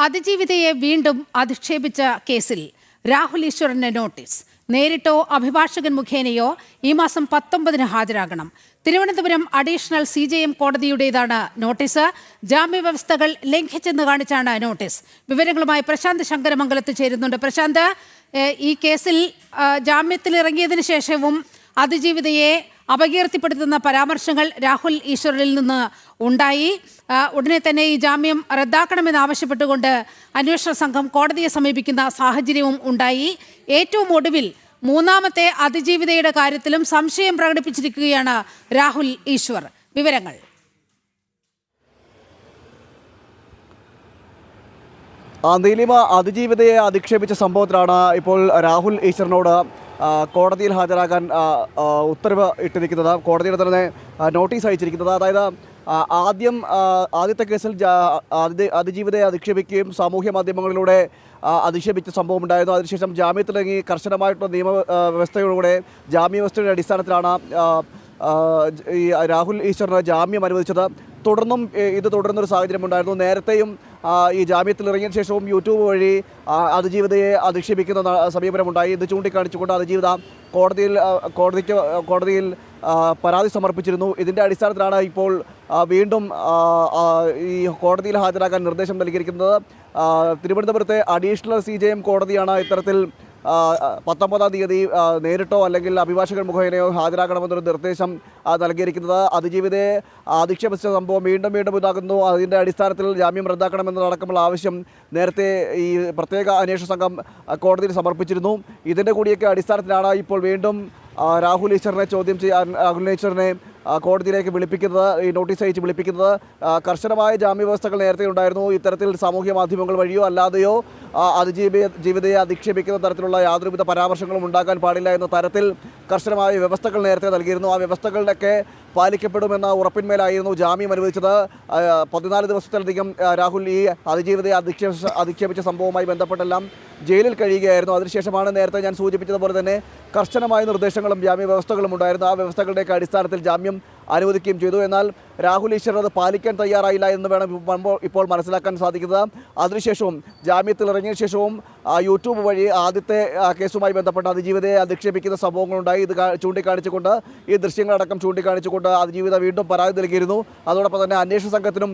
അതിജീവിതയെ വീണ്ടും അധിക്ഷേപിച്ച കേസിൽ രാഹുൽ ഈശ്വറിന് നോട്ടീസ്. നേരിട്ടോ അഭിഭാഷകൻ മുഖേനയോ ഈ മാസം 19-ന് ഹാജരാകണം. തിരുവനന്തപുരം അഡീഷണൽ CJM കോടതിയുടേതാണ് നോട്ടീസ്. ജാമ്യവ്യവസ്ഥകൾ ലംഘിച്ചെന്ന് കാണിച്ചാണ് നോട്ടീസ്. വിവരങ്ങളുമായി പ്രശാന്ത് ശങ്കരമംഗലത്ത് ചേരുന്നുണ്ട്. പ്രശാന്ത്, ഈ കേസിൽ ജാമ്യത്തിലിറങ്ങിയതിനു ശേഷവും അതിജീവിതയെ അപകീർത്തിപ്പെടുത്തുന്ന പരാമർശങ്ങൾ രാഹുൽ ഈശ്വറിൽ നിന്ന് ഉണ്ടായി. ഉടനെ തന്നെ ഈ ജാമ്യം റദ്ദാക്കണമെന്ന് ആവശ്യപ്പെട്ടുകൊണ്ട് അന്വേഷണ സംഘം കോടതിയെ സമീപിക്കുന്ന സാഹചര്യവും ഉണ്ടായി. ഏറ്റവും ഒടുവിൽ മൂന്നാമത്തെ അതിജീവിതയുടെ കാര്യത്തിലും സംശയം പ്രകടിപ്പിച്ചിരിക്കുകയാണ് രാഹുൽ ഈശ്വർ. വിവരങ്ങൾ. നീലിമ, അതിജീവിതയെ അധിക്ഷേപിച്ച സംഭവത്തിലാണ് ഇപ്പോൾ രാഹുൽ ഈശ്വറിനോട് കോടതിയിൽ ഹാജരാകാൻ ഉത്തരവ് ഇട്ടിരിക്കുന്നത്. കോടതിയുടെ തന്നെ നോട്ടീസ് അയച്ചിരിക്കുന്നത്. അതായത് ആദ്യത്തെ കേസിൽ അതിജീവിതയെ അധിക്ഷേപിക്കുകയും സാമൂഹ്യ മാധ്യമങ്ങളിലൂടെ അധിക്ഷേപിച്ച സംഭവം ഉണ്ടായിരുന്നു. അതിനുശേഷം ജാമ്യത്തിലിറങ്ങി കർശനമായിട്ടുള്ള നിയമവ്യവസ്ഥയോടുകൂടെ ജാമ്യവ്യവസ്ഥയുടെ അടിസ്ഥാനത്തിലാണ് ഈ രാഹുൽ ഈശ്വറിന് ജാമ്യം അനുവദിച്ചത്. തുടർന്നും ഇത് തുടരുന്നൊരു സാഹചര്യം ഉണ്ടായിരുന്നു. നേരത്തെയും ഈ ജാമ്യത്തിലിറങ്ങിയ ശേഷവും യൂട്യൂബ് വഴി അതിജീവിതയെ അധിക്ഷേപിക്കുന്ന സമീപനമുണ്ടായി. ഇത് ചൂണ്ടിക്കാണിച്ചുകൊണ്ട് അതിജീവിത കോടതിയിൽ പരാതി സമർപ്പിച്ചിരുന്നു. ഇതിൻ്റെ അടിസ്ഥാനത്തിലാണ് ഇപ്പോൾ വീണ്ടും ഈ കോടതിയിൽ ഹാജരാക്കാൻ നിർദ്ദേശം നൽകിയിരിക്കുന്നത്. തിരുവനന്തപുരത്തെ അഡീഷണൽ CJM കോടതിയാണ് ഇത്തരത്തിൽ 19-ാം തീയതി നേരിട്ടോ അല്ലെങ്കിൽ അഭിഭാഷകൻ മുഖേനയോ ഹാജരാക്കണമെന്നൊരു നിർദ്ദേശം നൽകിയിരിക്കുന്നത്. അതിജീവിതയെ അധിക്ഷേപിച്ച സംഭവം വീണ്ടും ഇതാകുന്നു. അതിൻ്റെ അടിസ്ഥാനത്തിൽ ജാമ്യം റദ്ദാക്കണമെന്നതടക്കമുള്ള ആവശ്യം നേരത്തെ ഈ പ്രത്യേക അന്വേഷണ സംഘം കോടതിയിൽ സമർപ്പിച്ചിരുന്നു. ഇതിൻ്റെ കൂടിയൊക്കെ അടിസ്ഥാനത്തിലാണ് ഇപ്പോൾ വീണ്ടും രാഹുൽ ഈശ്വറിനെ ചോദ്യം ചെയ്യാൻ രാഹുൽ ഈശ്വറിനെ കോടതിയിലേക്ക് വിളിപ്പിക്കുന്നത്, ഈ നോട്ടീസ് അയച്ച് വിളിപ്പിക്കുന്നത്. കർശനമായ ജാമ്യവ്യവസ്ഥകൾ നേരത്തെ ഉണ്ടായിരുന്നു. ഇത്തരത്തിൽ സാമൂഹ്യ മാധ്യമങ്ങൾ വഴിയോ അല്ലാതെയോ അതിജീവിതയെ അധിക്ഷേപിക്കുന്ന തരത്തിലുള്ള യാതൊരുവിധ പരാമർശങ്ങളും ഉണ്ടാക്കാൻ പാടില്ല എന്ന തരത്തിൽ കർശനമായ വ്യവസ്ഥകൾ നേരത്തെ നൽകിയിരുന്നു. ആ വ്യവസ്ഥകളുടെയൊക്കെ പാലിക്കപ്പെടുമെന്ന ഉറപ്പിന്മേലായിരുന്നു ജാമ്യം അനുവദിച്ചത്. 14 ദിവസത്തിലധികം രാഹുൽ ഈ അതിജീവിതയെ അധിക്ഷേപിച്ച സംഭവവുമായി ബന്ധപ്പെട്ടെല്ലാം ജയിലിൽ കഴിയുകയായിരുന്നു. അതിനുശേഷമാണ് നേരത്തെ ഞാൻ സൂചിപ്പിച്ചതുപോലെ തന്നെ കർശനമായ നിർദ്ദേശങ്ങളും ജാമ്യ വ്യവസ്ഥകളും ഉണ്ടായിരുന്നു. ആ വ്യവസ്ഥകളുടെയൊക്കെ അടിസ്ഥാനത്തിൽ ജാമ്യം അനുവദിക്കുകയും ചെയ്തു. എന്നാൽ രാഹുൽ ഈശ്വർ അത് പാലിക്കാൻ തയ്യാറായില്ല എന്ന് വേണം ഇപ്പോൾ മനസ്സിലാക്കാൻ സാധിക്കുന്നത്. അതിനുശേഷവും ജാമ്യത്തിലിറങ്ങിയ ശേഷവും യൂട്യൂബ് വഴി ആദ്യത്തെ കേസുമായി ബന്ധപ്പെട്ട അതിജീവിതയെ അധിക്ഷേപിക്കുന്ന സംഭവങ്ങളുണ്ടായി. ഇത് ചൂണ്ടിക്കാണിച്ചുകൊണ്ട്, ഈ ദൃശ്യങ്ങളടക്കം ചൂണ്ടിക്കാണിച്ചുകൊണ്ട് അതിജീവിത വീണ്ടും പരാതി നൽകിയിരുന്നു. അതോടൊപ്പം തന്നെ അന്വേഷണ സംഘത്തിനും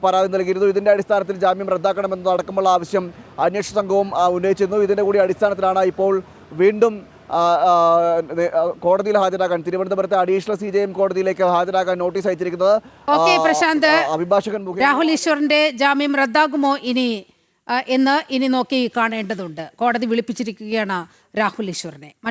പരാതി നൽകിയിരുന്നു. ഇതിൻ്റെ അടിസ്ഥാനത്തിൽ ജാമ്യം റദ്ദാക്കണമെന്നതടക്കമുള്ള ആവശ്യം അന്വേഷണ സംഘവും ഉന്നയിച്ചിരുന്നു. ഇതിൻ്റെ കൂടി അടിസ്ഥാനത്തിലാണ് ഇപ്പോൾ വീണ്ടും കോടതിയിൽ ഹാജരാകാൻ, തിരുവനന്തപുരത്തെ അഡീഷണൽ CJM കോടതിയിലേക്ക് ഹാജരാകാൻ നോട്ടീസ് അയച്ചിരിക്കുന്നത്. പ്രശാന്ത്, അഭിഭാഷകൻ രാഹുൽ ഈശ്വറിന്റെ ജാമ്യം റദ്ദാകുമോ ഇനി നോക്കി കാണേണ്ടതുണ്ട്. കോടതി വിളിപ്പിച്ചിരിക്കുകയാണ് രാഹുൽ ഈശ്വറിനെ.